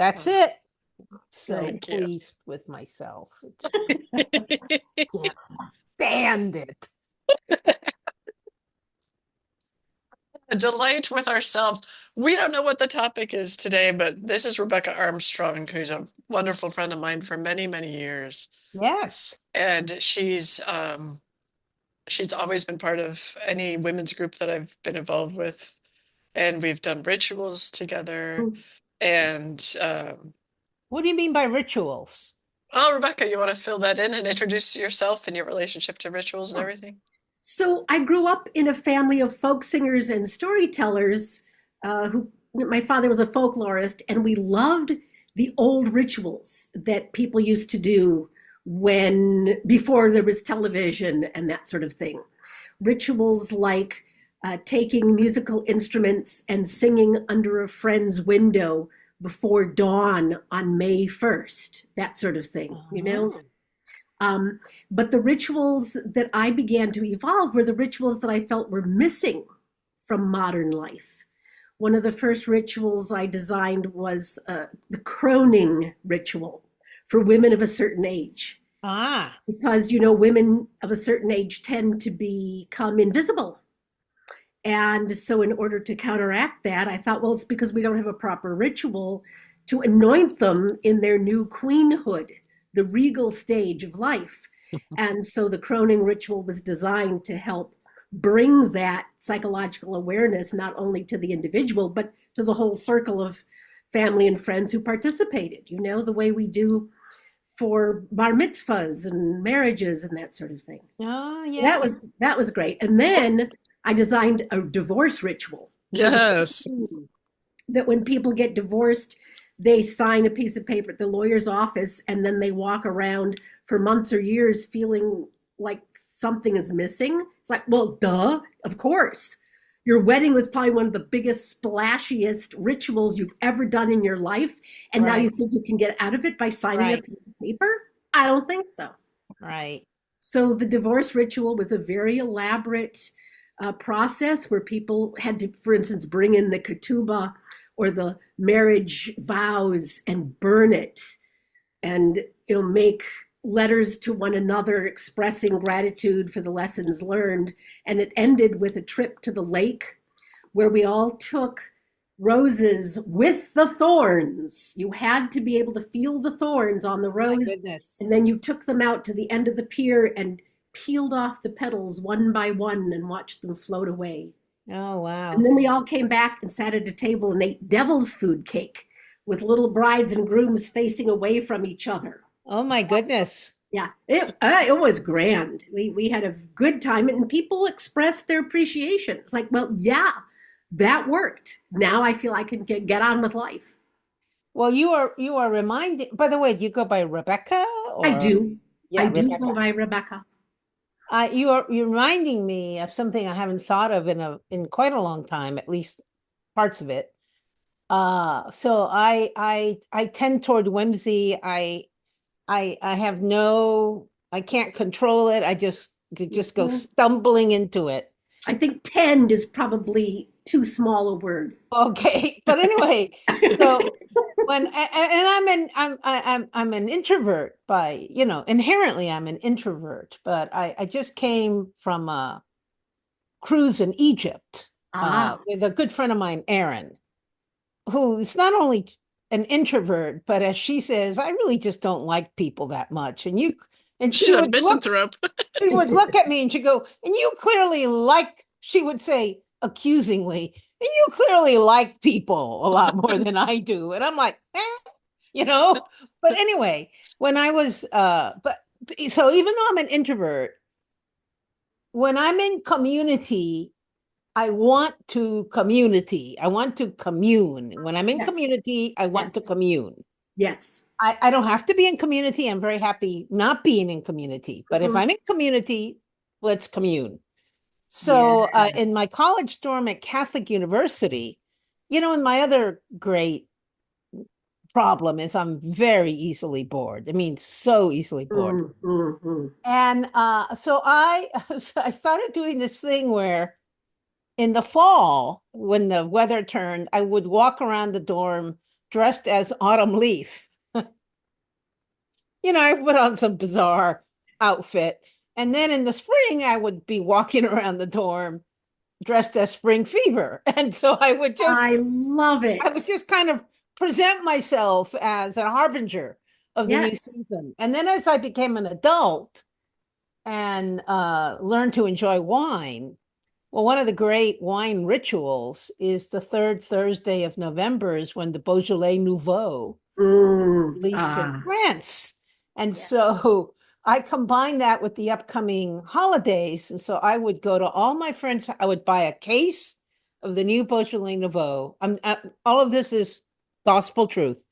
That's it. So Thank you. pleased with myself. Can't stand it. A delight with ourselves. We don't know what the topic is today, but this is Rebecca Armstrong, who's a wonderful friend of mine for many, many years. Yes. And she's always been part of any women's group that I've been involved with. And we've done rituals together. And what do you mean by rituals? oh, Rebecca, you want to fill that in and introduce yourself and your relationship to rituals and everything? So I grew up in a family of folk singers and storytellers my father was a folklorist, and we loved the old rituals that people used to do before there was television and that sort of thing. Rituals like taking musical instruments and singing under a friend's window before dawn on May 1st, that sort of thing, you know? But the rituals that I began to evolve were the rituals that I felt were missing from modern life. One of the first rituals I designed was the croning ritual for women of a certain age. Because, women of a certain age tend to become invisible. And so in order to counteract that, I thought, well, it's because we don't have a proper ritual to anoint them in their new queenhood, the regal stage of life. And so the croning ritual was designed to help bring that psychological awareness not only to the individual, but to the whole circle of family and friends who participated, the way we do for bar mitzvahs and marriages and that sort of thing. Oh, yeah. That was great. And then I designed a divorce ritual. Yes. That when people get divorced, they sign a piece of paper at the lawyer's office, and then they walk around for months or years feeling like something is missing. It's like, well, duh, of course. Your wedding was probably one of the biggest, splashiest rituals you've ever done in your life. And now you think you can get out of it by signing a piece of paper? I don't think so. Right. So the divorce ritual was a very elaborate process where people had to, for instance, bring in the ketubah or the marriage vows and burn it, and make letters to one another expressing gratitude for the lessons learned. And it ended with a trip to the lake where we all took roses with the thorns. You had to be able to feel the thorns on the rose. And then you took them out to the end of the pier and peeled off the petals one by one and watched them float away. Oh, wow. And then we all came back and sat at a table and ate devil's food cake with little brides and grooms facing away from each other. Oh, my goodness. Yeah, it was grand. We had a good time, and people expressed their appreciation. It's like, well, yeah, that worked. Now I feel I can get on with life. Well, you are reminding, by the way, do you go by Rebecca? Or? I do. Yeah, I do go by Rebecca. You're reminding me of something I haven't thought of in quite a long time, at least parts of it. So I tend toward whimsy. I can't control it. I just go stumbling into it. I think tend is probably too small a word. Okay, but anyway, so I'm an introvert by, inherently I'm an introvert, but I just came from a cruise in Egypt with a good friend of mine, Erin, who is not only an introvert, but as she says, I really just don't like people that much. And she would misanthrope. She would look at me and she'd go, and you clearly like, she would say accusingly, and you clearly like people a lot more than I do. And I'm like, but anyway, when I was, so even though I'm an introvert, when I'm in community, I want to commune. When I'm in community, I want to commune. Yes. I don't have to be in community. I'm very happy not being in community. But if I'm in community, let's commune. So in my college dorm at Catholic University, and my other great problem is I'm very easily bored. I mean, so easily bored. And so I started doing this thing where in the fall, when the weather turned, I would walk around the dorm dressed as Autumn Leaf. I put on some bizarre outfit. And then in the spring, I would be walking around the dorm dressed as Spring Fever. And so I would love it. I would just kind of present myself as a harbinger of the new Yes. season. And then as I became an adult and learned to enjoy wine, well, one of the great wine rituals is the third Thursday of November is when the Beaujolais Nouveau released in France. And so I combined that with the upcoming holidays. And so I would go to all my friends. I would buy a case of the new Beaujolais Nouveau. All of this is gospel truth.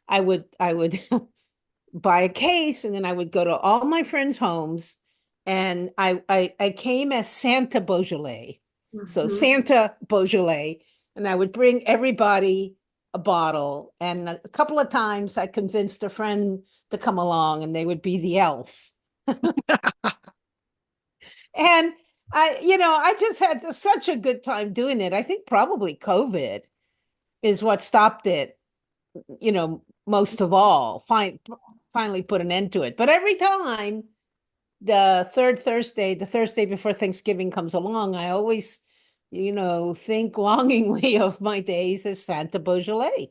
I would buy a case, and then I would go to all my friends' homes, and I came as Santa Beaujolais. So Santa Beaujolais, and I would bring everybody a bottle. And a couple of times I convinced a friend to come along, and they would be the elf. And I just had such a good time doing it. I think probably COVID is what stopped it, most of all, finally put an end to it. But every time the third Thursday, the Thursday before Thanksgiving comes along, I always, think longingly of my days as Santa Beaujolais.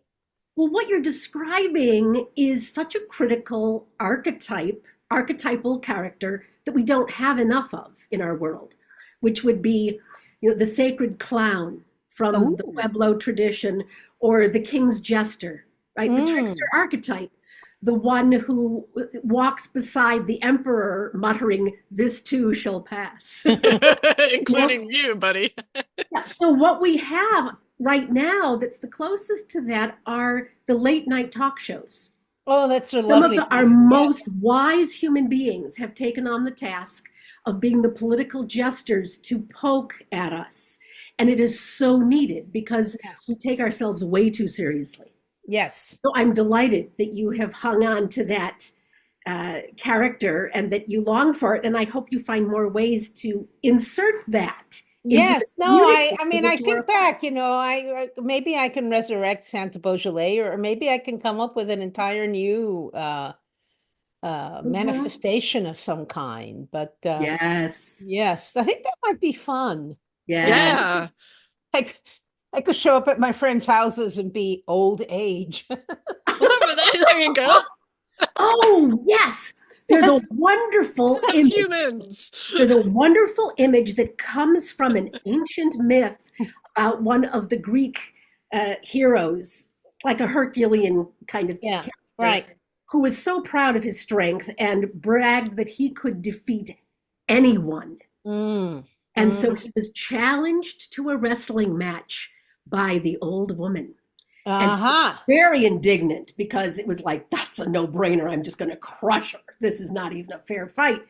Well, what you're describing is such a critical archetypal character that we don't have enough of in our world, which would be, the sacred clown from the Pueblo tradition, or the king's jester, right? The trickster archetype, the one who walks beside the emperor muttering, "This too shall pass." Including you, buddy. Yeah, so what we have right now that's the closest to that are the late night talk shows. Oh, that's so Some lovely. of our most wise human beings have taken on the task of being the political jesters to poke at us. And it is so needed because we take ourselves way too seriously. Yes. So I'm delighted that you have hung on to that character and that you long for it. And I hope you find more ways to insert that. Yes. No, I think back, maybe I can resurrect Santa Beaujolais, or maybe I can come up with an entire new manifestation of some kind. But yes, I think that might be fun. Yeah. I could show up at my friends' houses and be old age. There you go. Oh, yes. There's a wonderful image. Humans. There's a wonderful image that comes from an ancient myth about one of the Greek heroes, like a Herculean kind of character, right, who was so proud of his strength and bragged that he could defeat anyone. And so he was challenged to a wrestling match by the old woman. And she was very indignant because it was like, that's a no-brainer. I'm just going to crush her. This is not even a fair fight.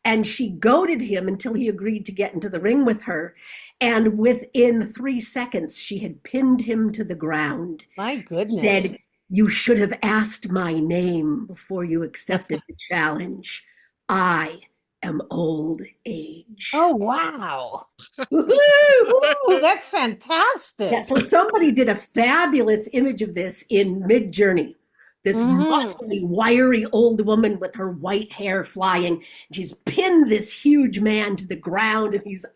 And she goaded him until he agreed to get into the ring with her. And within 3 seconds, she had pinned him to the ground. My goodness. Said, "You should have asked my name before you accepted the challenge. I am old age." Oh, wow. Ooh, that's fantastic. Yeah, so somebody did a fabulous image of this in Mid-Journey. This muscly, wiry old woman with her white hair flying. She's pinned this huge man to the ground, and he's,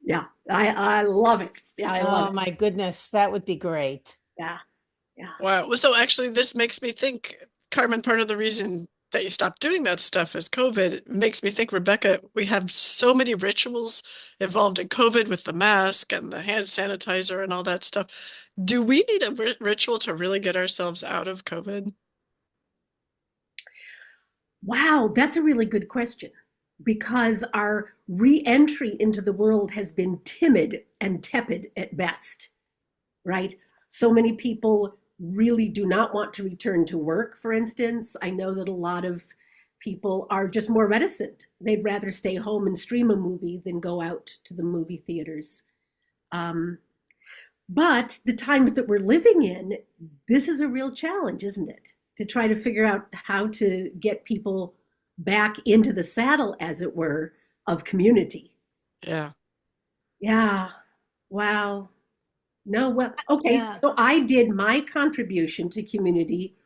yeah, I love it. Yeah, I love it. Oh, my goodness, that would be great. Yeah. Wow. So actually, this makes me think, Carmen, part of the reason that you stopped doing that stuff is COVID. It makes me think, Rebecca, we have so many rituals involved in COVID with the mask and the hand sanitizer and all that stuff. Do we need a ritual to really get ourselves out of COVID? Wow, that's a really good question, because our re-entry into the world has been timid and tepid at best, right? So many people really do not want to return to work, for instance. I know that a lot of people are just more reticent. They'd rather stay home and stream a movie than go out to the movie theaters. But the times that we're living in, this is a real challenge, isn't it? To try to figure out how to get people back into the saddle, as it were, of community. Yeah. Yeah. Wow. No, well, okay. Yeah. So I did my contribution to community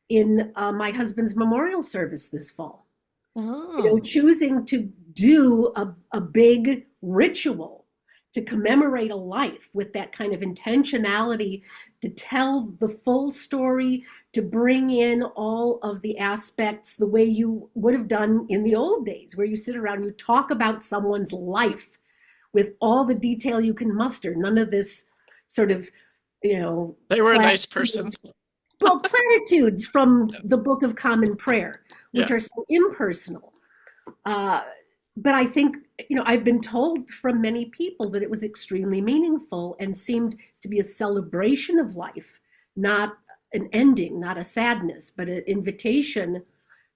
in my husband's memorial service this fall. Oh. Choosing to do a big ritual to commemorate a life with that kind of intentionality, to tell the full story, to bring in all of the aspects the way you would have done in the old days, where you sit around, you talk about someone's life with all the detail you can muster. None of this sort of, They were a nice person. well, platitudes from the Book of Common Prayer, which are so impersonal. But I think, I've been told from many people that it was extremely meaningful and seemed to be a celebration of life, not an ending, not a sadness, but an invitation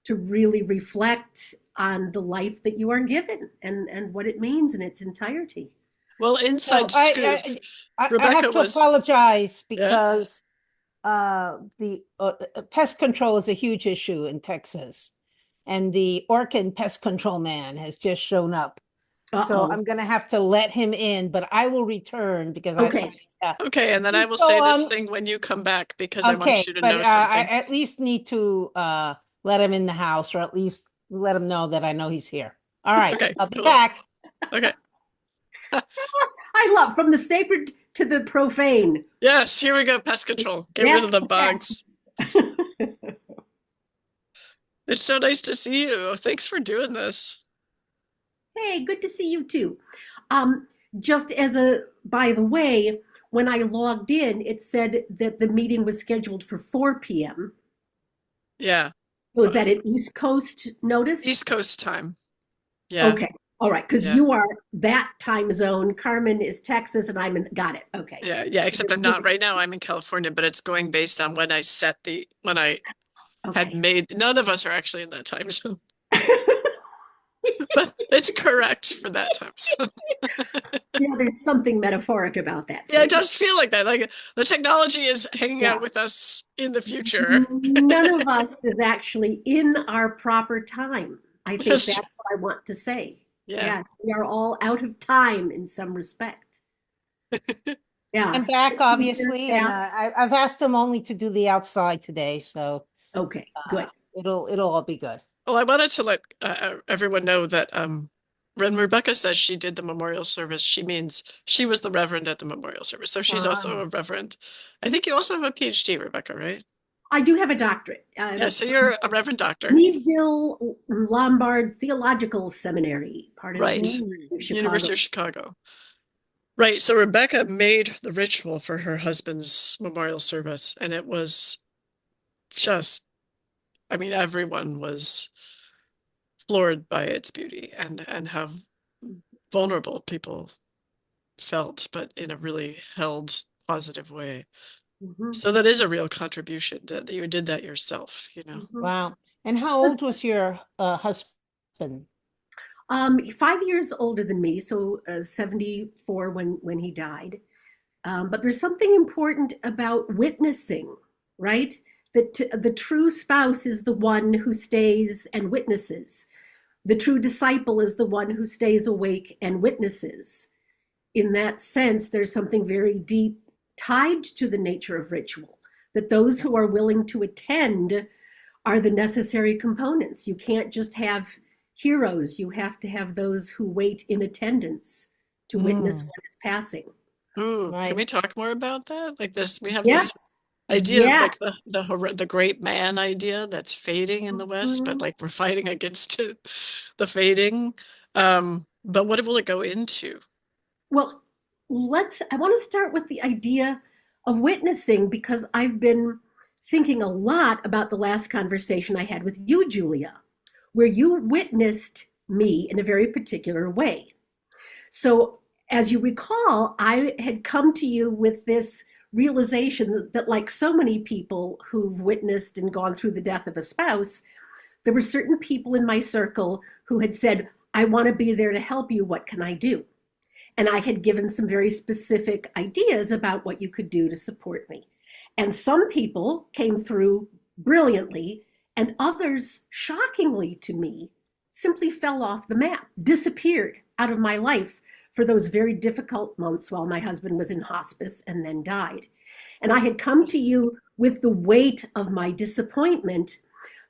to really reflect on the life that you are given and what it means in its entirety. Well, inside scoop, I Rebecca have to was apologize because the pest control is a huge issue in Texas, and the Orkin pest control man has just shown up. So I'm going to have to let him in, but I will return because Okay. Okay, and then I will say this thing when you come back because I want you to know something. I at least need to let him in the house, or at least let him know that I know he's here. All right, Okay, I'll be cool. back. Okay. I love from the sacred to the profane. Yes, here we go, pest control. Get rid of the bugs. It's so nice to see you. Thanks for doing this. Hey, good to see you too. Just as by the way, when I logged in, it said that the meeting was scheduled for 4 p.m. Yeah. Was that an East Coast notice? East Coast time. Yeah. Okay. All right. Because you are that time zone. Carmen is Texas and I'm got it. Okay. Yeah. Except I'm not right now. I'm in California, but it's going based on when I had made, none of us are actually in that time zone. But it's correct for that time zone. There's something metaphoric about that. Yeah, it does feel like that. Like the technology is hanging out with us in the future. None of us is actually in our proper time. I think that's what I want to say. Yeah. Yes, we are all out of time in some respect. Yeah. I'm back, obviously, and I've asked him only to do the outside today, so okay, good. It'll all be good. Well, I wanted to let everyone know that when Rebecca says she did the memorial service, she means she was the reverend at the memorial service. So she's also a reverend. I think you also have a PhD, Rebecca, right? I do have a doctorate. So you're a reverend doctor. Meadville Lombard Theological Seminary, part of University of Chicago. Right. So Rebecca made the ritual for her husband's memorial service, and it was just, everyone was floored by its beauty and how vulnerable people felt, but in a really held, positive way. So that is a real contribution that you did that yourself, Wow. And how old was your husband? 5 years older than me, so 74 when he died. But there's something important about witnessing, right? That the true spouse is the one who stays and witnesses. The true disciple is the one who stays awake and witnesses. In that sense, there's something very deep tied to the nature of ritual, that those who are willing to attend are the necessary components. You can't just have heroes. You have to have those who wait in attendance to witness what is passing. Right. Can we talk more about that? Like this, we have this idea of like the great man idea that's fading in the West, but like we're fighting against it, the fading. But what will it go into? Well, I want to start with the idea of witnessing, because I've been thinking a lot about the last conversation I had with you, Julia, where you witnessed me in a very particular way. So as you recall, I had come to you with this realization that like so many people who've witnessed and gone through the death of a spouse, there were certain people in my circle who had said, I want to be there to help you. What can I do? And I had given some very specific ideas about what you could do to support me. And some people came through brilliantly, and others, shockingly to me, simply fell off the map, disappeared out of my life for those very difficult months while my husband was in hospice and then died. And I had come to you with the weight of my disappointment,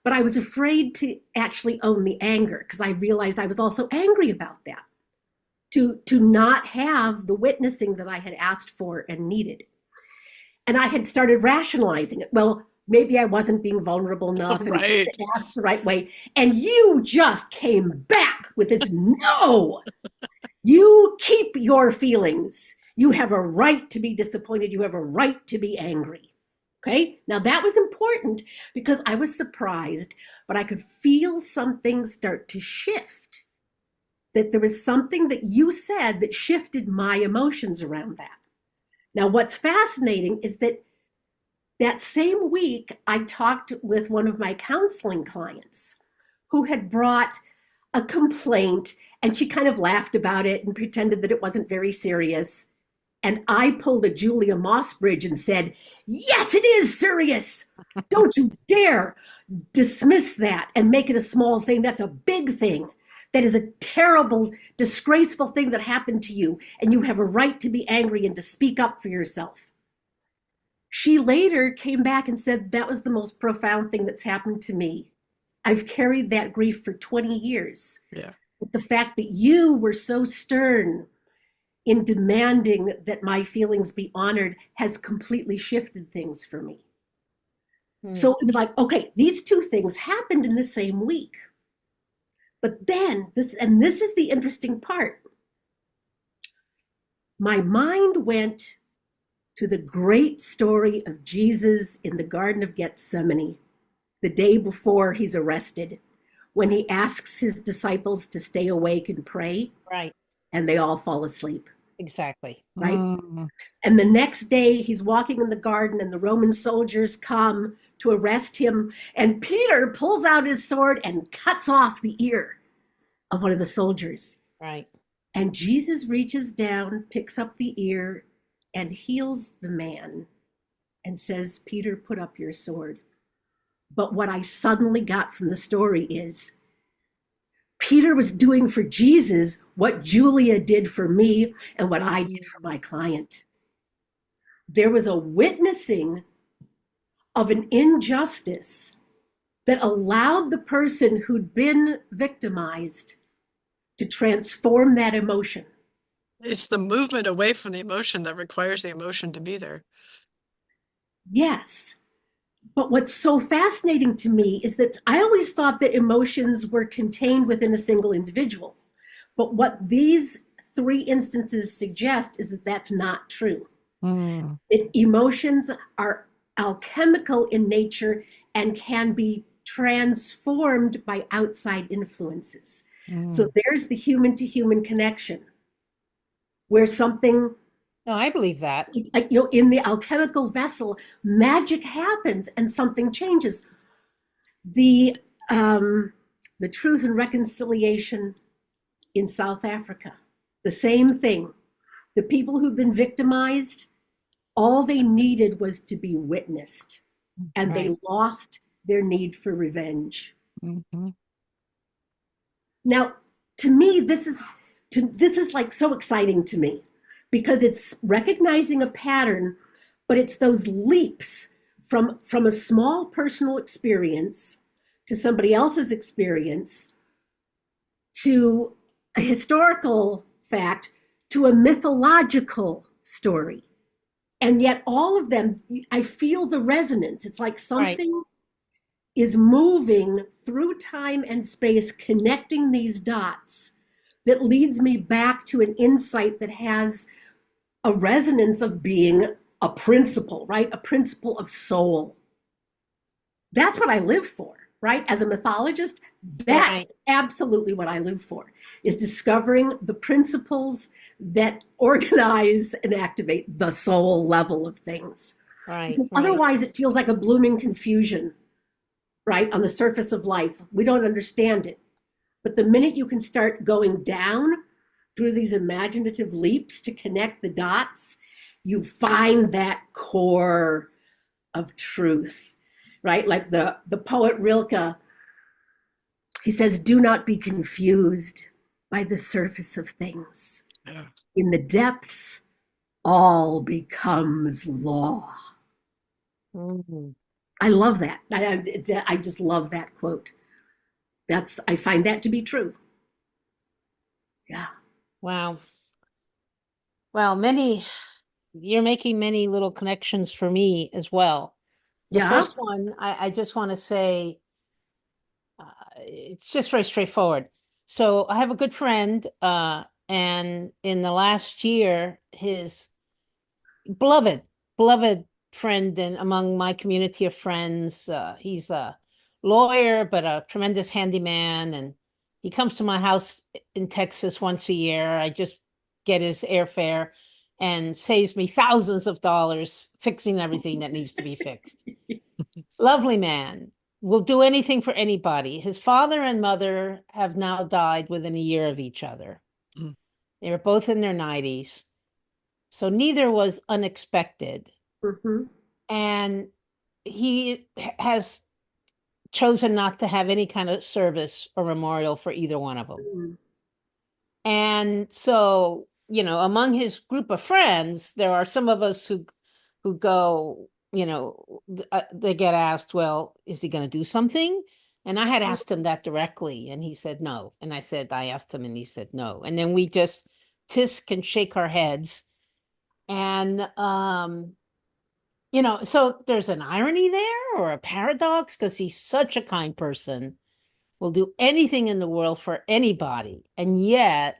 but I was afraid to actually own the anger because I realized I was also angry about that, to not have the witnessing that I had asked for and needed. And I had started rationalizing it. Well, maybe I wasn't being vulnerable enough and asked the right way. And you just came back with this, no, you keep your feelings. You have a right to be disappointed. You have a right to be angry. Okay. Now that was important because I was surprised, but I could feel something start to shift. That there was something that you said that shifted my emotions around that. Now, what's fascinating is that that same week, I talked with one of my counseling clients who had brought a complaint, and she kind of laughed about it and pretended that it wasn't very serious. And I pulled a Julia Mossbridge and said, yes, it is serious. Don't you dare dismiss that and make it a small thing. That's a big thing. That is a terrible, disgraceful thing that happened to you, and you have a right to be angry and to speak up for yourself. She later came back and said, that was the most profound thing that's happened to me. I've carried that grief for 20 years. Yeah. But the fact that you were so stern in demanding that my feelings be honored has completely shifted things for me. So it was like, okay, these two things happened in the same week. But then this is the interesting part. My mind went to the great story of Jesus in the Garden of Gethsemane, the day before he's arrested, when he asks his disciples to stay awake and pray. Right. And they all fall asleep. Exactly. Right. And the next day he's walking in the garden and the Roman soldiers come to arrest him. And Peter pulls out his sword and cuts off the ear of one of the soldiers. Right. And Jesus reaches down, picks up the ear, and heals the man and says, Peter, put up your sword. But what I suddenly got from the story is Peter was doing for Jesus what Julia did for me and what I did for my client. There was a witnessing of an injustice that allowed the person who'd been victimized to transform that emotion. It's the movement away from the emotion that requires the emotion to be there. Yes. But what's so fascinating to me is that I always thought that emotions were contained within a single individual. But what these three instances suggest is that that's not true. That emotions are alchemical in nature and can be transformed by outside influences. So there's the human to human connection where something, No, I believe that. like, in the alchemical vessel, magic happens and something changes. The Truth and Reconciliation in South Africa, the same thing. The people who'd been victimized, all they needed was to be witnessed, and they lost their need for revenge. Now, to me, this is like so exciting to me because it's recognizing a pattern, but it's those leaps from a small personal experience to somebody else's experience to a historical fact to a mythological story. And yet all of them, I feel the resonance. It's like something is moving through time and space, connecting these dots that leads me back to an insight that has a resonance of being a principle, right? A principle of soul. That's what I live for, right? As a mythologist, that's absolutely what I live for, is discovering the principles that organize and activate the soul level of things. Because otherwise it feels like a blooming confusion, right? On the surface of life, we don't understand it. But the minute you can start going down through these imaginative leaps to connect the dots, you find that core of truth, right? Like the poet Rilke, he says, do not be confused by the surface of things. Yeah. In the depths, all becomes law. Mhm. I love that. I just love that quote. I find that to be true. Yeah. Wow. Well, you're making many little connections for me as well. The Yeah. first one, I just want to say, it's just very straightforward. So I have a good friend, and in the last year, his beloved, beloved friend and among my community of friends, he's a lawyer, but a tremendous handyman. And he comes to my house in Texas once a year. I just get his airfare and saves me thousands of dollars fixing everything that needs to be fixed. Lovely man. Will do anything for anybody. His father and mother have now died within a year of each other. Mm. They were both in their 90s. So neither was unexpected. Mm-hmm. And he has chosen not to have any kind of service or memorial for either one of them. Mm. And so, among his group of friends, there are some of us who go, they get asked, well, is he going to do something? And I had asked him that directly, and he said no. And I asked him, and he said no. And then we just tisk and shake our heads. And so there's an irony there or a paradox, because he's such a kind person, will do anything in the world for anybody, and yet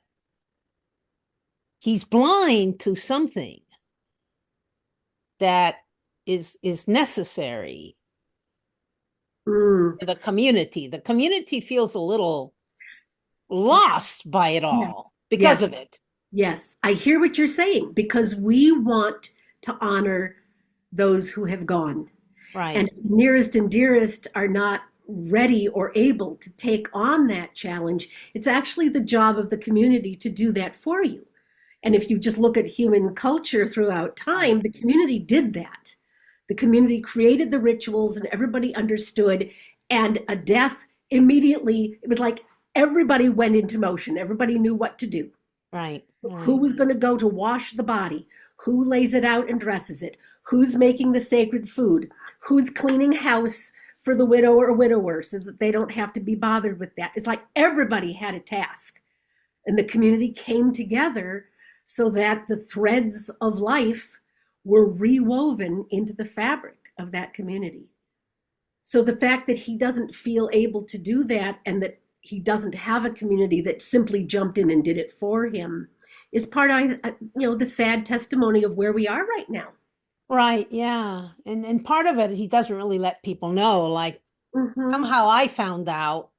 he's blind to something that is necessary Mm. for the community. The community feels a little lost by it Yes. all because of Yes. it. Yes. I hear what you're saying because we want to honor those who have gone. Right. And nearest and dearest are not ready or able to take on that challenge. It's actually the job of the community to do that for you. And if you just look at human culture throughout time, the community did that. The community created the rituals and everybody understood. And a death immediately, it was like everybody went into motion. Everybody knew what to do. Right. Who was going to go to wash the body? Who lays it out and dresses it? Who's making the sacred food? Who's cleaning house for the widow or widower so that they don't have to be bothered with that? It's like everybody had a task. And the community came together so that the threads of life were rewoven into the fabric of that community. So the fact that he doesn't feel able to do that and that he doesn't have a community that simply jumped in and did it for him is part of the sad testimony of where we are right now. Right. Yeah. And part of it, he doesn't really let people know. Like Mm-hmm. somehow I found out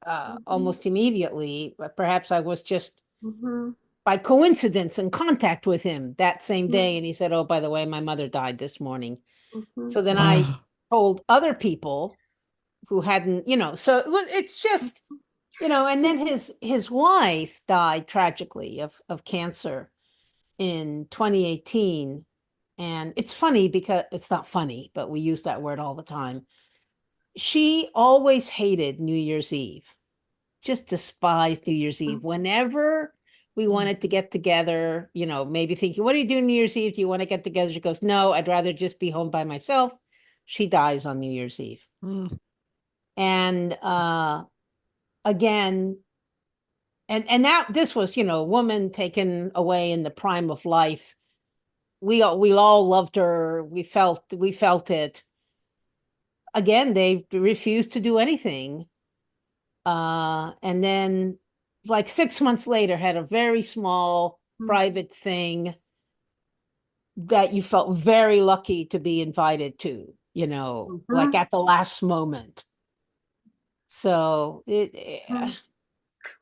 Mm-hmm. almost immediately, but perhaps I was just Mm-hmm. by coincidence in contact with him that same day. And he said, oh, by the way, my mother died this morning. Mm-hmm. So then I told other people who hadn't, so it's just, and then his wife died tragically of cancer in 2018. And it's funny because it's not funny, but we use that word all the time. She always hated New Year's Eve, just despised New Year's Eve. Whenever we wanted to get together, maybe thinking, what are you doing New Year's Eve? Do you want to get together? She goes, no, I'd rather just be home by myself. She dies on New Year's Eve. Mm. And again, and that this was, a woman taken away in the prime of life. We all loved her. We felt it. Again, they refused to do anything. And then like 6 months later had a very small private thing that you felt very lucky to be invited to, like at the last moment. So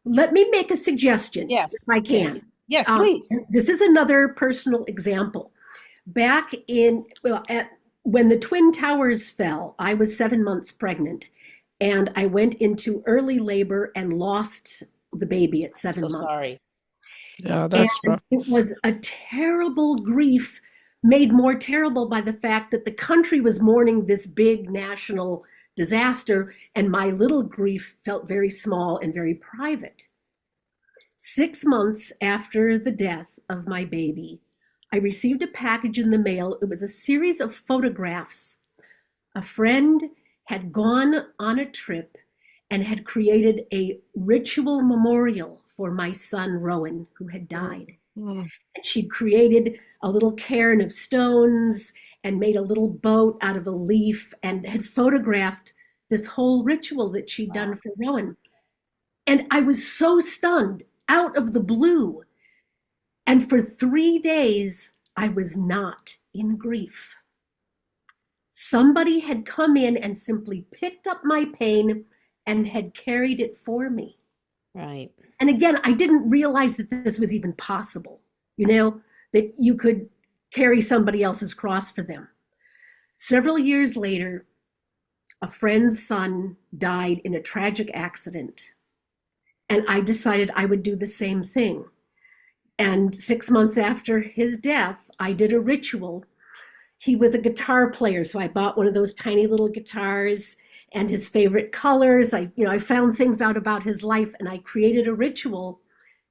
let me make a suggestion, yes, if I can. Yes, please. This is another personal example. Back when the Twin Towers fell, I was 7 months pregnant, and I went into early labor and lost the baby at 7 months. Sorry. Yeah, that's rough. It was a terrible grief, made more terrible by the fact that the country was mourning this big national disaster, and my little grief felt very small and very private. 6 months after the death of my baby, I received a package in the mail. It was a series of photographs. A friend had gone on a trip and had created a ritual memorial for my son, Rowan, who had died. Mm. And she'd created a little cairn of stones and made a little boat out of a leaf and had photographed this whole ritual that she'd done for Rowan. And I was so stunned, out of the blue. And for 3 days, I was not in grief. Somebody had come in and simply picked up my pain and had carried it for me. Right. And again, I didn't realize that this was even possible, that you could carry somebody else's cross for them. Several years later, a friend's son died in a tragic accident. And I decided I would do the same thing. And 6 months after his death, I did a ritual. He was a guitar player, so I bought one of those tiny little guitars and his favorite colors. I found things out about his life, and I created a ritual,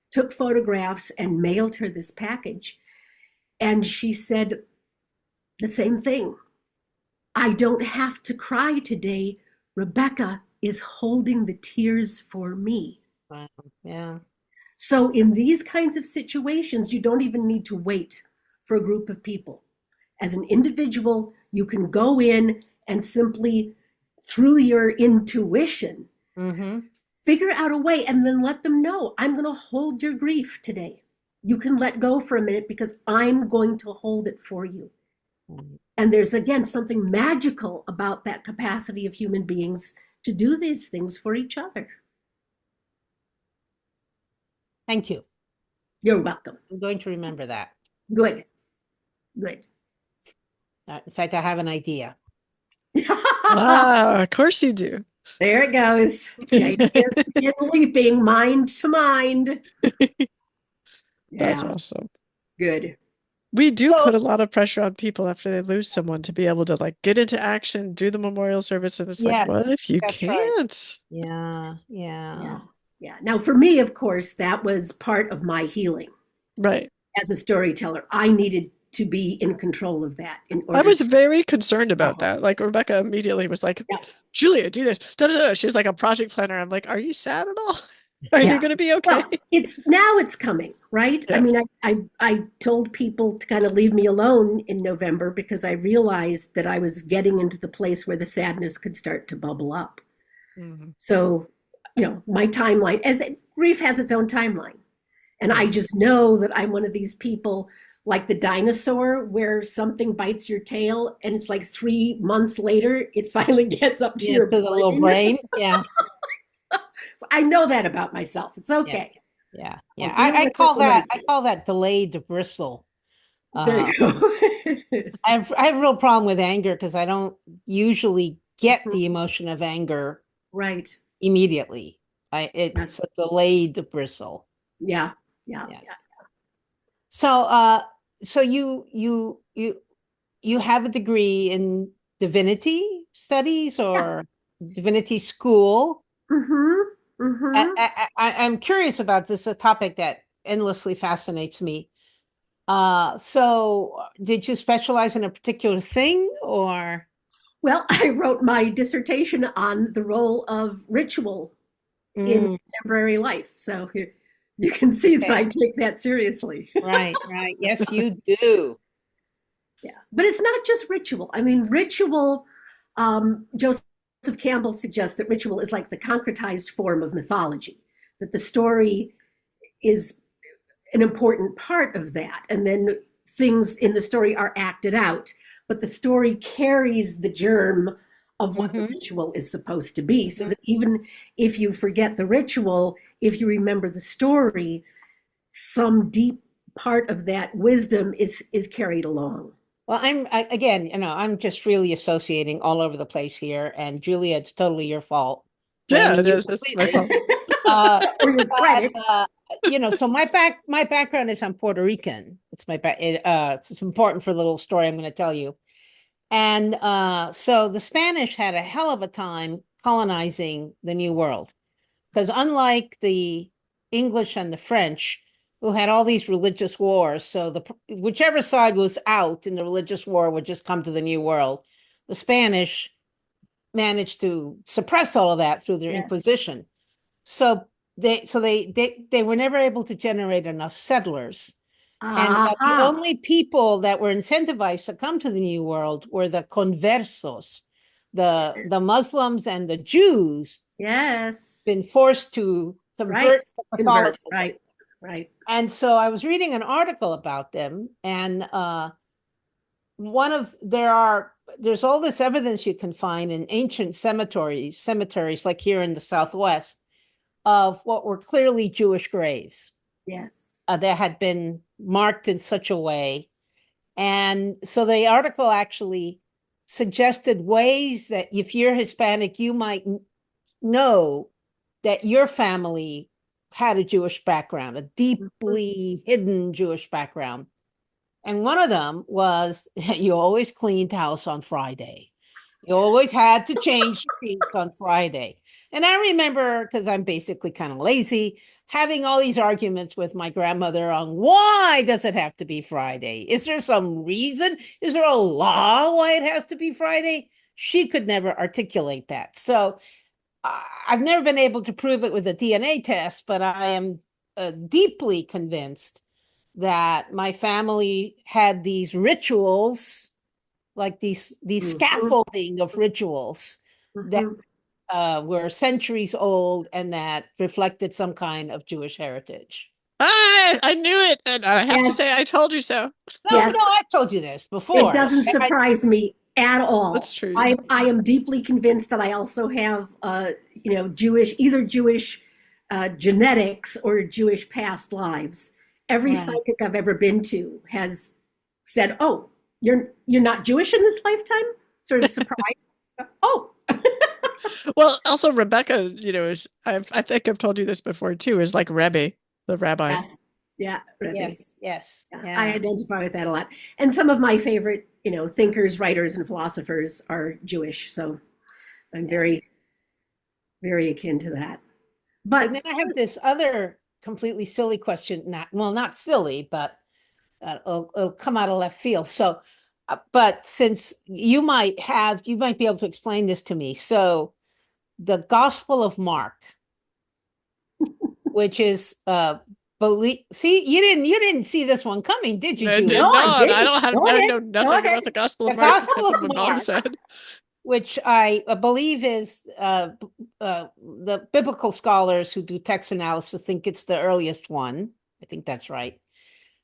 took photographs, and mailed her this package. And she said the same thing. I don't have to cry today. Rebecca is holding the tears for me. Wow. Yeah. So in these kinds of situations, you don't even need to wait for a group of people. As an individual, you can go in and simply, through your intuition, figure out a way and then let them know, I'm going to hold your grief today. You can let go for a minute because I'm going to hold it for you. And there's, again, something magical about that capacity of human beings to do these things for each other. Thank you. You're welcome. I'm going to remember that. Good. Good. In fact, I have an idea. Ah, of course you do. There it goes. Ideas begin leaping, mind to mind. That's Yeah. awesome. Good. We do put a lot of pressure on people after they lose someone to be able to get into action, do the memorial service, and it's like, what if you can't? Right. Yeah. Now, for me, of course, that was part of my healing. Right. As a storyteller, I needed to be in control of that. I was very concerned about that. Rebecca immediately was like, Julia, do this. She was like a project planner. I'm like, are you sad at all? Are you going to be okay? Well, it's coming, right? Yeah. I mean, I told people to kind of leave me alone in November because I realized that I was getting into the place where the sadness could start to bubble up. So, my timeline, grief has its own timeline. And I just know that I'm one of these people like the dinosaur where something bites your tail and it's like 3 months later, it finally gets up to your brain. The little brain. Yeah. So I know that about myself. It's okay. Yeah. I call that delayed bristle. There you go. I have a real problem with anger because I don't usually get the emotion of anger immediately. It's a delayed bristle. Yeah. So you have a degree in divinity studies or divinity school. I'm curious about this, a topic that endlessly fascinates me. So did you specialize in a particular thing or? Well, I wrote my dissertation on the role of ritual in contemporary life. So you can see that I take that seriously. Right. Yes, you do. Yeah, but it's not just ritual. I mean, ritual, Joseph Campbell suggests that ritual is like the concretized form of mythology, that the story is an important part of that. And then things in the story are acted out, but the story carries the germ of what the ritual is supposed to be. So that even if you forget the ritual, if you remember the story, some deep part of that wisdom is carried along. Well, I'm just really associating all over the place here. And Julia, it's totally your fault. Yeah, it is. It's my fault. Or your credit. So my background is I'm Puerto Rican. It's it's important for the little story I'm going to tell you. And so the Spanish had a hell of a time colonizing the New World, because unlike the English and the French, who had all these religious wars. So whichever side was out in the religious war would just come to the New World. The Spanish managed to suppress all of that through their Inquisition. So they were never able to generate enough settlers. And the only people that were incentivized to come to the New World were the conversos, the Muslims and the Jews. Yes. Been forced to convert to Catholicism. Right. And so I was reading an article about them, and there's all this evidence you can find in ancient cemeteries like here in the Southwest, of what were clearly Jewish graves. Yes. That had been marked in such a way. And so the article actually suggested ways that if you're Hispanic, you might know that your family had a Jewish background, a deeply hidden Jewish background. And one of them was you always cleaned house on Friday. You always had to change the sheets on Friday. And I remember, because I'm basically kind of lazy, having all these arguments with my grandmother on why does it have to be Friday? Is there some reason? Is there a law why it has to be Friday? She could never articulate that. So I've never been able to prove it with a DNA test, but I am deeply convinced that my family had these rituals, like these scaffolding of rituals that were centuries old and that reflected some kind of Jewish heritage. I knew it, and I have to say I told you so. No, I told you this before. It doesn't surprise me at all. That's true. I am deeply convinced that I also have, either Jewish genetics or Jewish past lives. Every psychic I've ever been to has said, "Oh, you're not Jewish in this lifetime?" Sort of surprised. Oh. Well, also Rebecca, is I think I've told you this before too, is like Rebbe, the rabbi. Yes. Yeah. Rebbe. Yes. Yeah. I identify with that a lot. And some of my favorite, thinkers, writers, and philosophers are Jewish. So I'm very, very akin to that. But and then I have this other completely silly question. Not silly, but it'll come out of left field. So, but since you might be able to explain this to me. So the Gospel of Mark, which is see, you didn't see this one coming, did you? I did not. I know nothing about the Gospel of Mark except for what Mom said. Which I believe is the biblical scholars who do text analysis think it's the earliest one. I think that's right.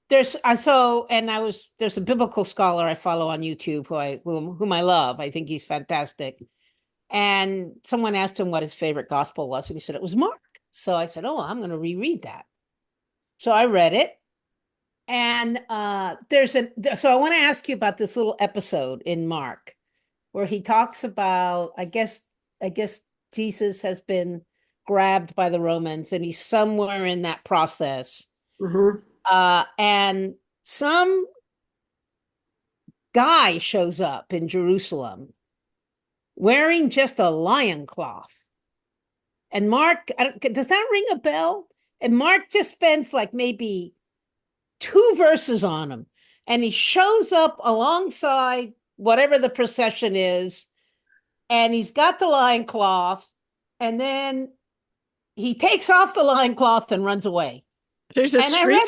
There's a biblical scholar I follow on YouTube whom I love. I think he's fantastic. And someone asked him what his favorite gospel was, and he said it was Mark. So I said, I'm going to reread that. So I read it. And so I want to ask you about this little episode in Mark where he talks about, I guess Jesus has been grabbed by the Romans and he's somewhere in that process. And some guy shows up in Jerusalem wearing just a loincloth. And Mark, does that ring a bell? And Mark just spends like maybe 2 verses on him. And he shows up alongside whatever the procession is. And he's got the loincloth. And then he takes off the loincloth and runs away. There's a streaker?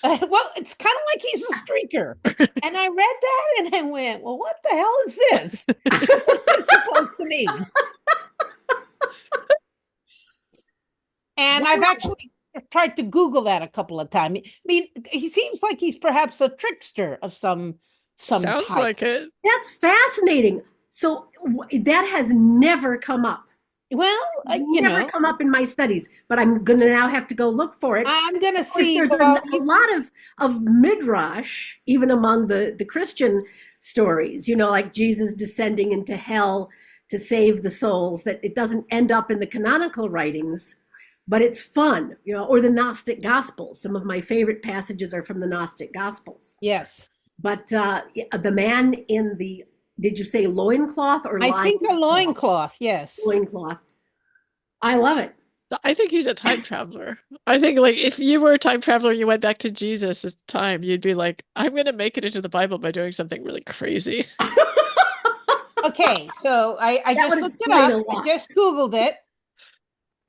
Well, it's kind of like he's a streaker. And I read that and I went, well, what the hell is this? What's it supposed to mean? And I've actually tried to Google that a couple of times. I mean, he seems like he's perhaps a trickster of some Sounds type. like it. That's fascinating. So that has never come up. Well, never come up in my studies, but I'm going to now have to go look for it. I'm going to see. There's a lot of midrash, even among the Christian stories, like Jesus descending into hell to save the souls, that it doesn't end up in the canonical writings, but it's fun, or the Gnostic Gospels. Some of my favorite passages are from the Gnostic Gospels. Yes. But the man in the, did you say loincloth or I think a loincloth, yes. Loincloth. I love it. I think he's a time traveler. I think like if you were a time traveler and you went back to Jesus' time, you'd be like, I'm gonna make it into the Bible by doing something really crazy. Okay, so I That just would looked it explain up. a I lot. just Googled it.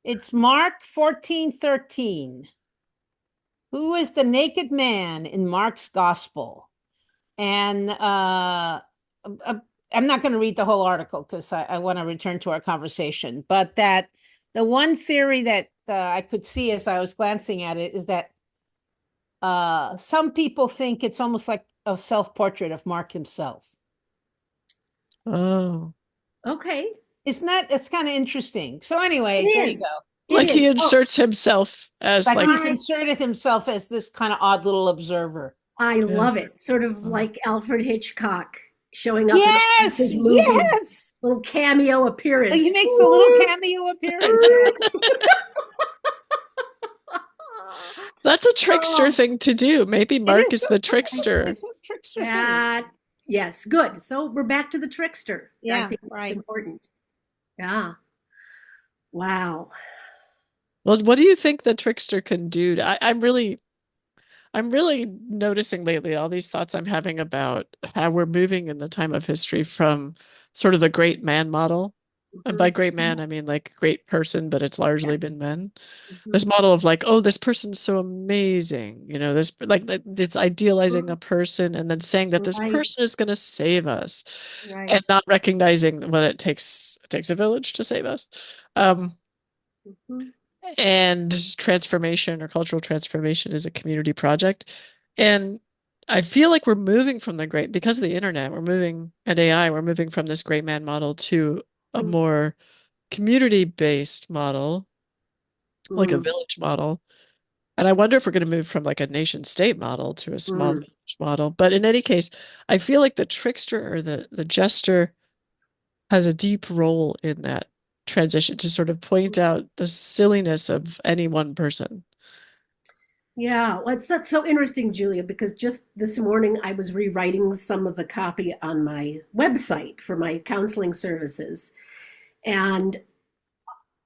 It's Mark 14:13. Who is the naked man in Mark's gospel? And I'm not going to read the whole article because I want to return to our conversation. But that the one theory that I could see as I was glancing at it is that some people think it's almost like a self-portrait of Mark himself. Oh. Okay. Isn't that, it's kind of interesting. So anyway, It there you is. go. It Like he is. inserts himself as Like like he's inserted himself as this kind of odd little observer. I Yeah. love it. Sort of Oh. like Alfred Hitchcock showing up in Yes, his movie. yes. Little cameo appearance. He makes a little cameo appearance. That's a trickster Oh, thing to do. Maybe Mark is a the trick- trickster. It's a trickster thing. that, yes, good. So we're back to the trickster. I Yeah, think that's right. important. Yeah. Wow. Well, what do you think the trickster can do? I'm really noticing lately all these thoughts I'm having about how we're moving in the time of history from sort of the great man model. And by great man, I mean like great person, but it's largely been men. This model of like, oh, this person's so amazing, you know, this like it's idealizing a person and then saying that this Right, person is going to save us, and right. not recognizing what it takes a village to save us. Um, Mhm. and transformation or cultural transformation is a community project. And I feel like we're moving from the great, because of the internet, we're moving, and AI, we're moving from this great man model to a more community-based model, like a Mm, village model. And I wonder if we're going to move from like a nation state model to a small mm, village model. But in any case, I feel like the trickster or the jester has a deep role in that transition to sort of point out the silliness of any one person. yeah, well, that's so interesting, Julia, because just this morning I was rewriting some of the copy on my website for my counseling services. And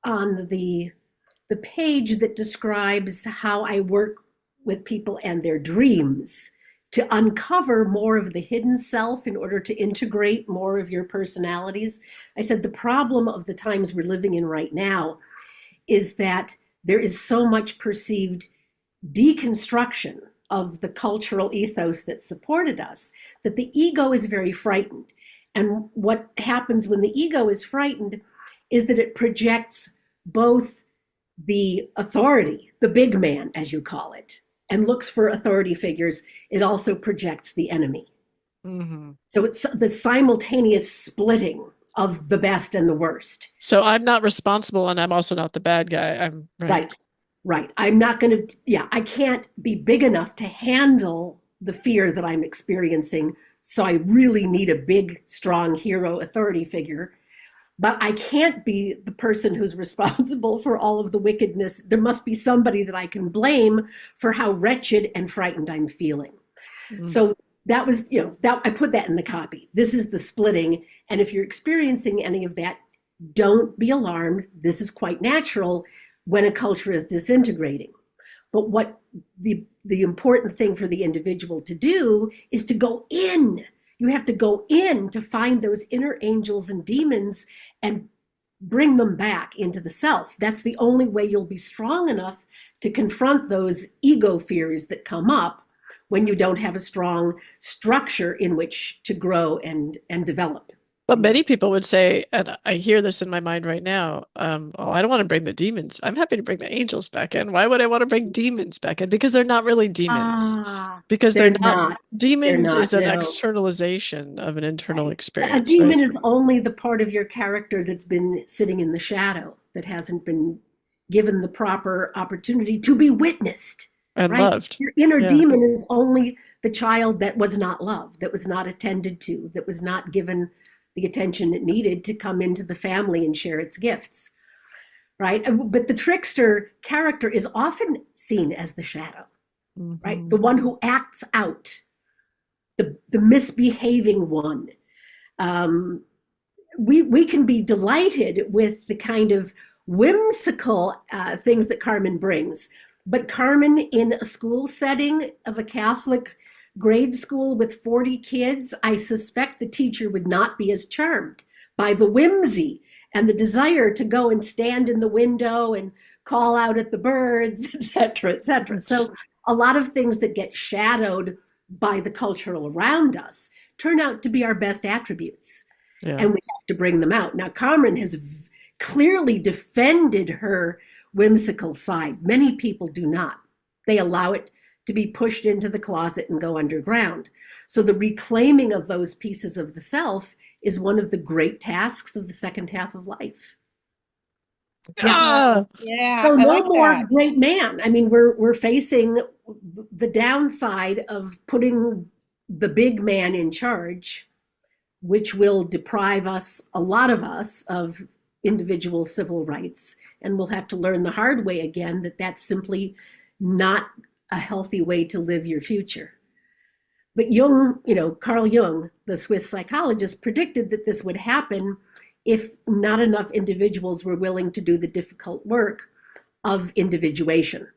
on the page that describes how I work with people and their dreams to uncover more of the hidden self in order to integrate more of your personalities. I said the problem of the times we're living in right now is that there is so much perceived deconstruction of the cultural ethos that supported us that the ego is very frightened. And what happens when the ego is frightened is that it projects both the authority, the big man, as you call it, and looks for authority figures. It also projects the enemy. Mm-hmm. So it's the simultaneous splitting of the best and the worst. So I'm not responsible, and I'm also not the bad guy. I'm right. Right, right. I'm not going to, yeah, I can't be big enough to handle the fear that I'm experiencing. So I really need a big, strong hero authority figure. But I can't be the person who's responsible for all of the wickedness. There must be somebody that I can blame for how wretched and frightened I'm feeling. So that was, that I put that in the copy. This is the splitting. And if you're experiencing any of that, don't be alarmed. This is quite natural when a culture is disintegrating. But what the important thing for the individual to do is to go in. You have to go in to find those inner angels and demons and bring them back into the self. That's the only way you'll be strong enough to confront those ego fears that come up when you don't have a strong structure in which to grow and develop. But many people would say, and I hear this in my mind right now, oh, I don't want to bring the demons. I'm happy to bring the angels back in. Why would I want to bring demons back in? Because they're not really demons. Because They're they're not, not. They're demons not. is an No. externalization of an internal Right. A experience, demon right? is only the part of your character that's been sitting in the shadow, that hasn't been given the proper opportunity to be witnessed, And right? loved. Your inner Yeah. demon is only the child that was not loved, that was not attended to, that was not given the attention it needed to come into the family and share its gifts, right? But the trickster character is often seen as the shadow, right? Mm-hmm. The one who acts out, the misbehaving one. We can be delighted with the kind of whimsical things that Carmen brings. But Carmen, in a school setting of a Catholic grade school with 40 kids, I suspect the teacher would not be as charmed by the whimsy and the desire to go and stand in the window and call out at the birds, et cetera, et cetera. So a lot of things that get shadowed by the cultural around us turn out to be our best attributes. Yeah. And we have to bring them out. Now, Carmen has clearly defended her whimsical side. Many people do not. They allow it to be pushed into the closet and go underground. So the reclaiming of those pieces of the self is one of the great tasks of the second half of life. Yeah. So no like more that. Great man. I mean, we're facing the downside of putting the big man in charge, which will deprive us, a lot of us, of individual civil rights. And we'll have to learn the hard way again that that's simply not a healthy way to live your future. But Jung, Carl Jung, the Swiss psychologist, predicted that this would happen if not enough individuals were willing to do the difficult work of individuation.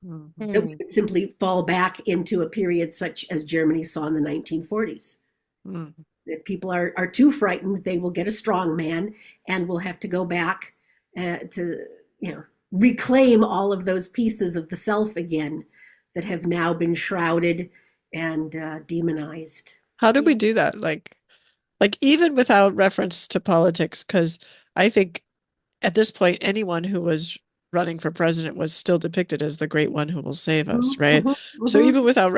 Mm-hmm. That we would simply fall back into a period such as Germany saw in the 1940s. Mm-hmm. If people are too frightened, they will get a strong man and will have to go back to reclaim all of those pieces of the self again that have now been shrouded and demonized. How do we do that? Like even without reference to politics, because I think at this point, anyone who was running for president was still depicted as the great one who will save us, right? Mm-hmm. So even without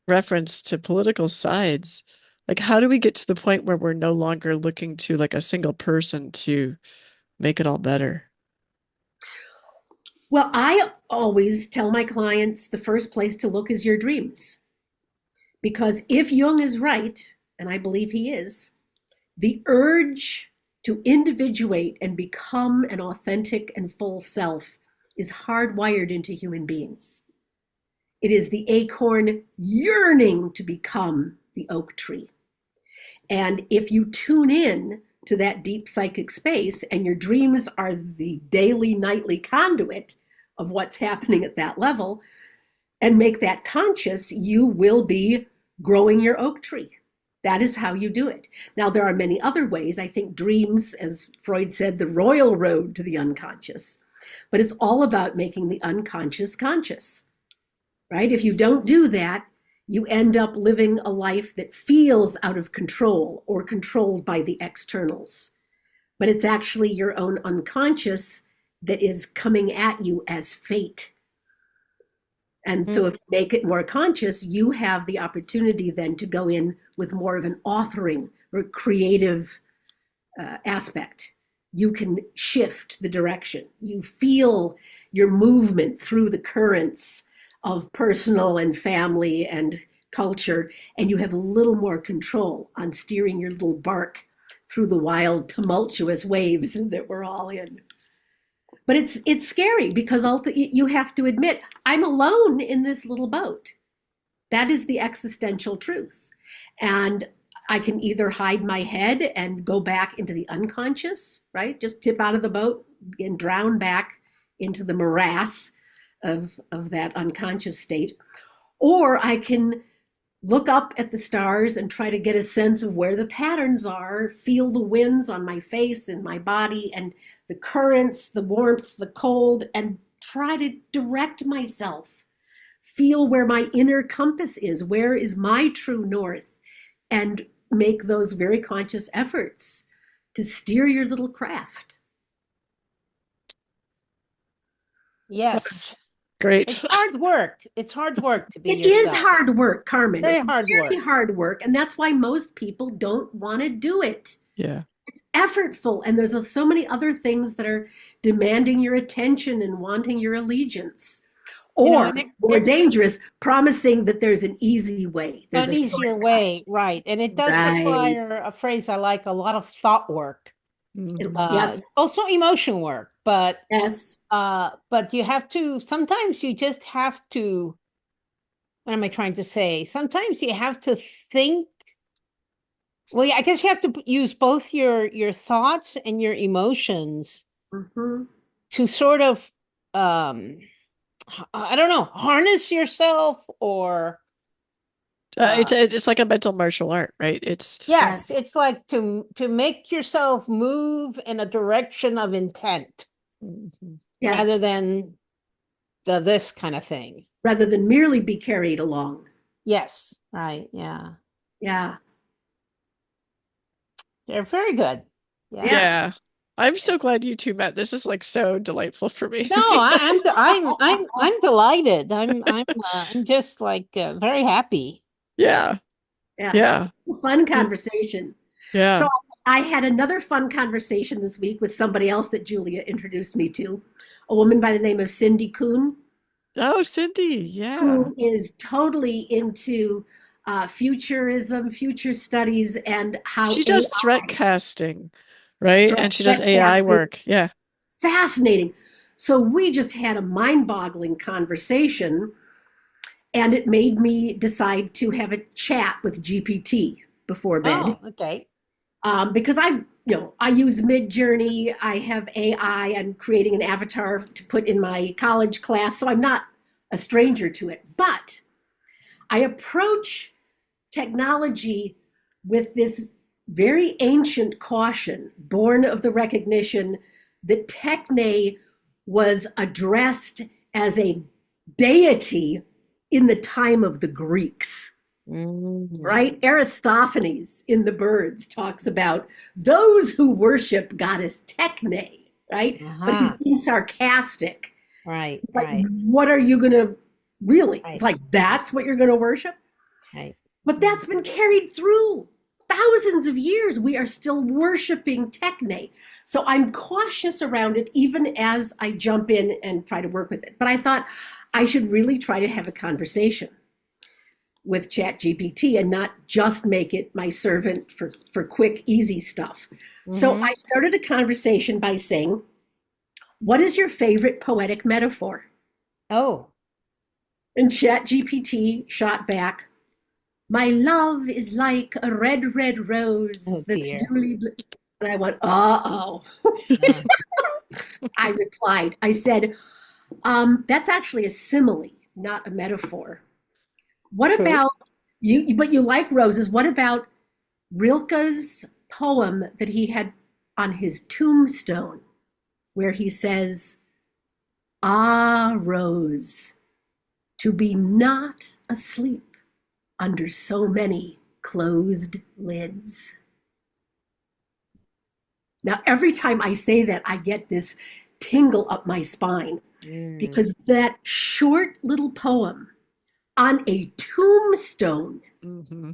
reference to political sides, like how do we get to the point where we're no longer looking to like a single person to make it all better? Well, I always tell my clients the first place to look is your dreams. Because if Jung is right, and I believe he is, the urge to individuate and become an authentic and full self is hardwired into human beings. It is the acorn yearning to become the oak tree. And if you tune in to that deep psychic space and your dreams are the daily, nightly conduit of what's happening at that level and make that conscious, you will be growing your oak tree. That is how you do it. Now, there are many other ways. I think dreams, as Freud said, the royal road to the unconscious. But it's all about making the unconscious conscious, right? If you don't do that, you end up living a life that feels out of control or controlled by the externals. But it's actually your own unconscious that is coming at you as fate. And so if you make it more conscious, you have the opportunity then to go in with more of an authoring or creative aspect. You can shift the direction. You feel your movement through the currents of personal and family and culture, and you have a little more control on steering your little bark through the wild, tumultuous waves that we're all in. But it's scary because you have to admit, I'm alone in this little boat. That is the existential truth. And I can either hide my head and go back into the unconscious, right? Just tip out of the boat and drown back into the morass of that unconscious state. Or I can look up at the stars and try to get a sense of where the patterns are, feel the winds on my face and my body and the currents, the warmth, the cold, and try to direct myself. Feel where my inner compass is, where is my true north, and make those very conscious efforts to steer your little craft. Yes. Great. It's hard work. It's hard work to be It yourself. Is hard work, Carmen. Very it's hard very work. hard work. And that's why most people don't want to do it. Yeah. It's effortful. And there's so many other things that are demanding your attention and wanting your allegiance. Or more dangerous, promising that there's an easy way. There's an easier way, right. And it does require a phrase I like, a lot of thought work. Yes. Also emotion work, but yes. But you have to, sometimes you just have to, what am I trying to say? Sometimes you have to think, well, I guess you have to use both your thoughts and your emotions Mhm. to sort of I don't know, harness yourself or It's like a mental martial art, right? It's yes, it's like to make yourself move in a direction of intent Mhm. rather Yes. than the this kind of thing. Rather than merely be carried along. Yes, right, yeah. Yeah. They're very good. Yeah. Yeah. Yeah. I'm so glad you two met. This is like so delightful for me. No, I'm delighted. I'm just like very happy. Yeah. Yeah. Yeah. It's a fun conversation. So Yeah. I had another fun conversation this week with somebody else that Julia introduced me to, a woman by the name of Cindy Kuhn, Oh, Cindy. Yeah. who is totally into futurism, future studies, and how She does threat AI, casting, right? And she does AI casting, work. Yeah. fascinating. So we just had a mind-boggling conversation, and it made me decide to have a chat with GPT before bed. Oh, okay. Because I use Midjourney. I have AI. I'm creating an avatar to put in my college class, so I'm not a stranger to it. But I approach technology with this very ancient caution, born of the recognition that Techne was addressed as a deity in the time of the Greeks. Right? Aristophanes in The Birds talks about those who worship goddess Techne, right? But he's being sarcastic. Right, It's like, right, what are you going to really? right, It's like, that's what you're going to worship? right. But that's been carried through thousands of years. We are still worshiping Techne. So I'm cautious around it, even as I jump in and try to work with it. But I thought I should really try to have a conversation with ChatGPT and not just make it my servant for quick, easy stuff. So I started a conversation by saying, what is your favorite poetic metaphor? Oh, And ChatGPT shot back, my love is like a red, red rose oh that's dear. newly and I went, uh-oh. Uh, I replied, I said, that's actually a simile, not a metaphor. What True. about you, but you like roses. What about Rilke's poem that he had on his tombstone, where he says, ah, Rose, to be not asleep under so many closed lids. Now, every time I say that, I get this tingle up my spine because that short little poem on a tombstone, Mm-hmm.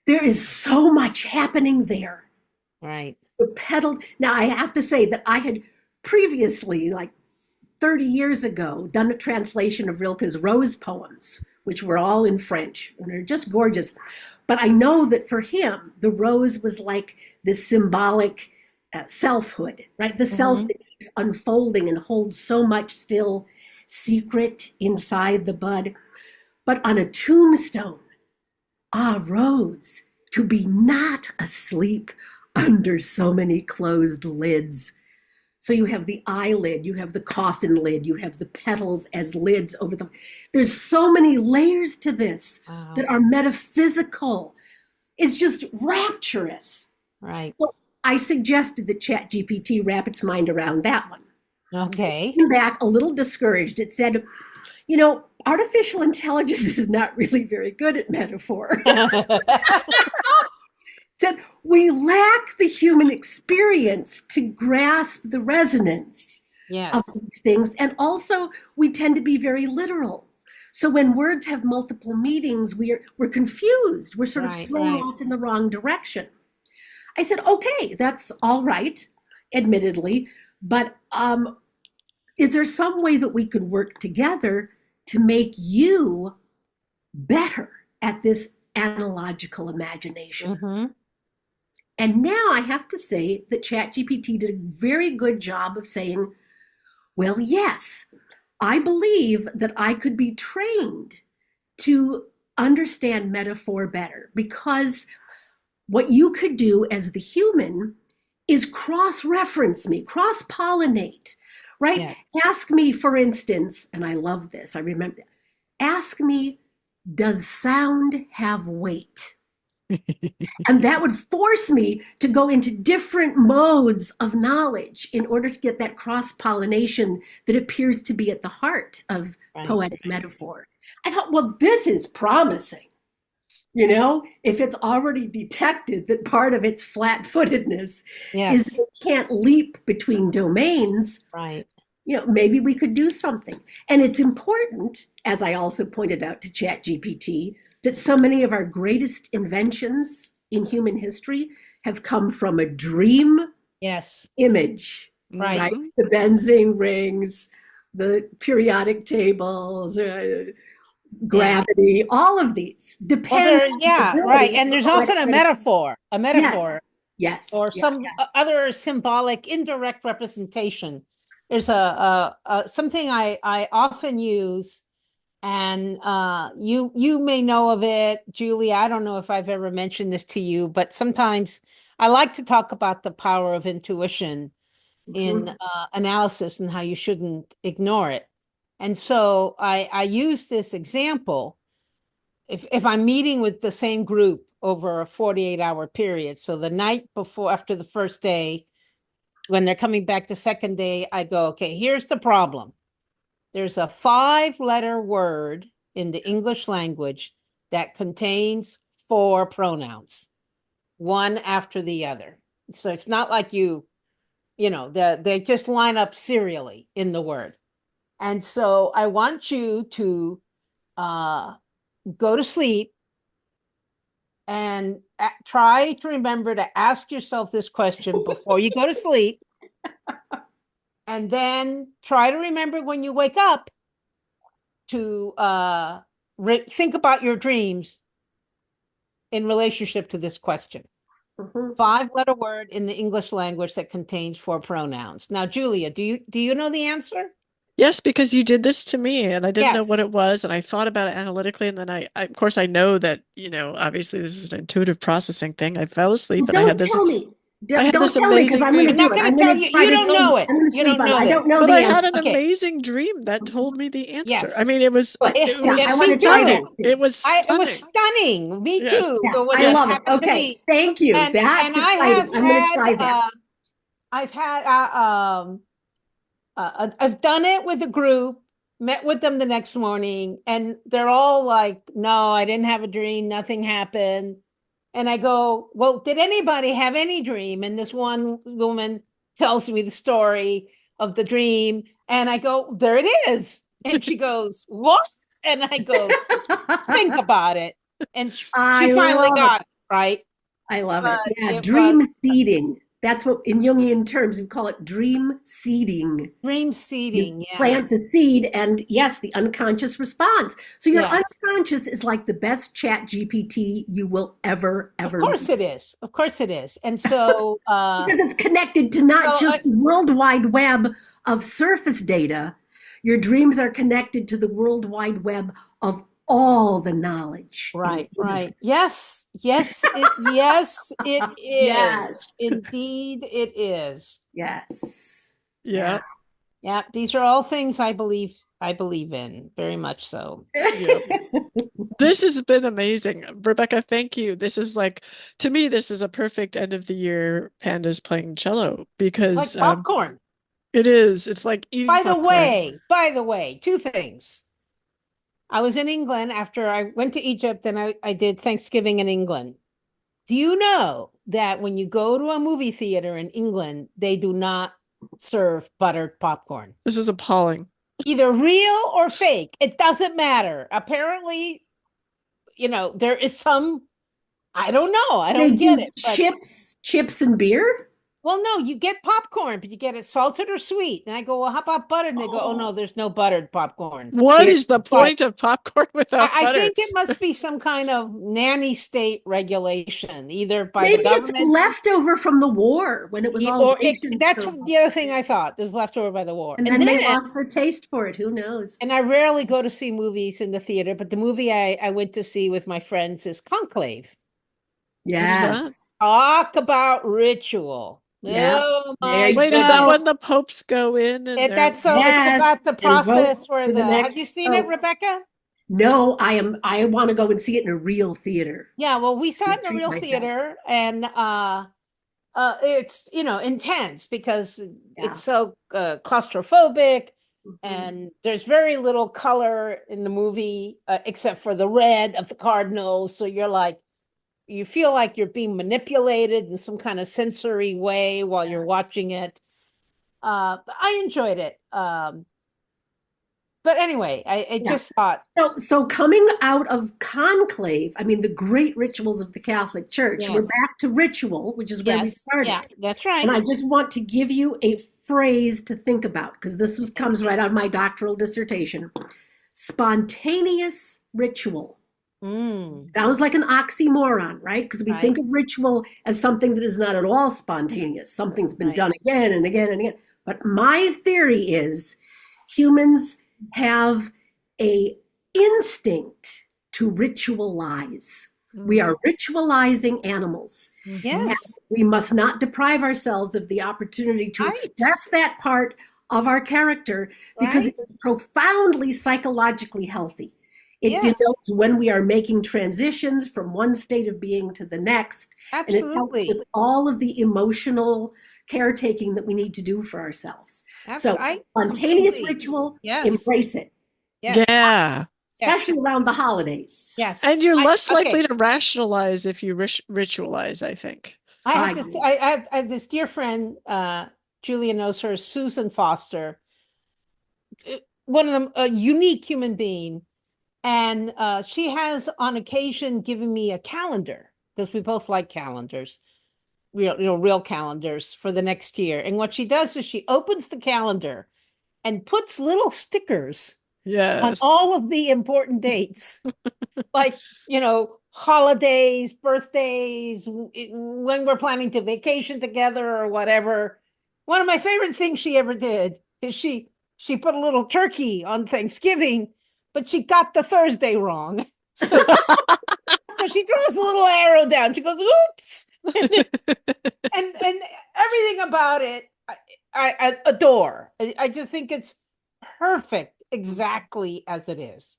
there is so much happening there. right. The pedal. Now, I have to say that I had previously, like 30 years ago, done a translation of Rilke's Rose poems, which were all in French, and they're just gorgeous. But I know that for him, the rose was like this symbolic selfhood, right? The self that keeps unfolding and holds so much still secret inside the bud. But on a tombstone, ah, Rose, to be not asleep under so many closed lids. So you have the eyelid, you have the coffin lid, you have the petals as lids over the. There's so many layers to this that are metaphysical. It's just rapturous. Right. So I suggested that ChatGPT wrap its mind around that one. Okay. It came back a little discouraged. It said, artificial intelligence is not really very good at metaphor. Said we lack the human experience to grasp the resonance of Yes. these things. And also, we tend to be very literal. So when words have multiple meanings, we're confused. We're sort of thrown off in the wrong direction. I said, okay, that's all right, admittedly, but is there some way that we could work together to make you better at this analogical imagination? And now I have to say that ChatGPT did a very good job of saying, well, yes, I believe that I could be trained to understand metaphor better, because what you could do as the human is cross-reference me, cross-pollinate, right? Yeah. Ask me, for instance, and I love this, I remember, ask me, does sound have weight? And that would force me to go into different modes of knowledge in order to get that cross-pollination that appears to be at the heart of poetic metaphor. I thought, well, this is promising. You know, if it's already detected that part of its flat-footedness is it can't leap between domains, right? You know, maybe we could do something. And it's important, as I also pointed out to ChatGPT, that so many of our greatest inventions in human history have come from a dream image, right? The benzene rings, the periodic tables, gravity, all of these depend on right. And there's often a metaphor, yes, or some other symbolic indirect representation. There's a something I often use, and you may know of it, Julia. I don't know if I've ever mentioned this to you, but sometimes I like to talk about the power of intuition in analysis and how you shouldn't ignore it. And so I use this example. If I'm meeting with the same group over a 48-hour period, so the night before, after the first day, when they're coming back the second day, I go, okay, here's the problem. There's a 5-letter word in the English language that contains 4 pronouns, one after the other. So it's not like you know, they just line up serially in the word. And so I want you to go to sleep and try to remember to ask yourself this question before you go to sleep. And then try to remember when you wake up to think about your dreams in relationship to this question. 5-letter word in the English language that contains 4 pronouns. Now, Julia, do you know the answer? Yes, because you did this to me and I didn't know what it was, and I thought about it analytically, and then I of course I know that, you know, obviously this is an intuitive processing thing. I fell asleep and I had this amazing because I'm going to do it. I'm not going to tell you. You don't know it. You don't know this. I don't know but the I answer. had an amazing dream that told me the answer. Yes. I mean, it was stunning. It was stunning. It was stunning. Me too. Yeah, I love it. Okay, thank you. And That's exciting. I'm going to try that. I've done it with a group, met with them the next morning, and they're all like, no, I didn't have a dream. Nothing happened. And I go, well, did anybody have any dream? And this one woman tells me the story of the dream. And I go, there it is. And she goes, what? And I go, think about it. And she finally got it, right? I love it. Yeah, dream seeding. That's what in Jungian terms we call it dream seeding. Dream seeding, you plant the seed, and yes, the unconscious responds. So your unconscious is like the best ChatGPT you will ever Of course it is. Of course it is. And so because it's connected to not just the World Wide Web of surface data, your dreams are connected to the World Wide Web of all the knowledge. Right. Yes, it is. Yes. Indeed, it is. Yes. Yeah. Yeah. These are all things I believe in, very much so. Yep. This has been amazing. Rebecca, thank you. This is like, to me, this is a perfect end of the year Pandas playing cello, because it's like popcorn. It is. It's like eating popcorn. By the way, 2 things. I was in England after I went to Egypt, and I did Thanksgiving in England. Do you know that when you go to a movie theater in England, they do not serve buttered popcorn? This is appalling. Either real or fake. It doesn't matter. Apparently, you know, there is some, I don't know. I don't get it. But chips and beer? Well, no, you get popcorn, but you get it salted or sweet. And I go, well, how about buttered? And they go, oh, no, there's no buttered popcorn. What is the point of popcorn without butter? I think it must be some kind of nanny state regulation, either by the government. Maybe it's leftover from the war when it was all that's the other thing I thought. It was leftover by the war. And then they lost their taste for it. Who knows? And I rarely go to see movies in the theater, but the movie I went to see with my friends is Conclave. Yeah. Talk about ritual. Yeah. Oh There my you Wait, is that God. when the popes go in and That's so it's Yes, about the and vote process where for the have next you seen it, pope. Rebecca? No, I want to go and see it in a real theater. Yeah, well, we saw it in a Treat real myself. theater, and it's intense because Yeah. it's so claustrophobic, Mhm. and there's very little color in the movie except for the red of the cardinals. So you feel like you're being manipulated in some kind of sensory way while you're watching it. I enjoyed it. But anyway, I Yeah. just thought, So coming out of conclave, I mean, the great rituals of the Catholic Church, we're yes, back to ritual, which is where we yes, started. yeah, that's And right. I just want to give you a phrase to think about because Okay. comes right out of my doctoral dissertation. Spontaneous ritual. Mm, Sounds like an oxymoron, right? Because we think right, of ritual as something that is not at all spontaneous. Something's been right. done again and again and again. But my theory is humans have a instinct to ritualize. We are ritualizing animals. Mhm. Yes, We must not deprive ourselves of the opportunity to right, express that part of our character because it right. is profoundly psychologically healthy. It Yes, denotes when we are making transitions from one state of being to the next, and it helps absolutely. with all of the emotional caretaking that we need to do for ourselves. So, I spontaneous completely, ritual, yes, embrace it, yes, Yeah. yes, especially around the holidays. yes. And you're less likely Okay. to rationalize if you ritualize, I think. I have I this, agree. I have this dear friend, Julia knows her, Susan Foster, one of them, a unique human being. And she has on occasion given me a calendar because we both like calendars, real calendars for the next year. And what she does is she opens the calendar and puts little stickers on Yes. all of the important dates, like, holidays, birthdays, when we're planning to vacation together or whatever. One of my favorite things she ever did is she put a little turkey on Thanksgiving, but she got the Thursday wrong. So, so she throws a little arrow down. She goes, oops. And everything about it I adore. I just think it's perfect exactly as it is.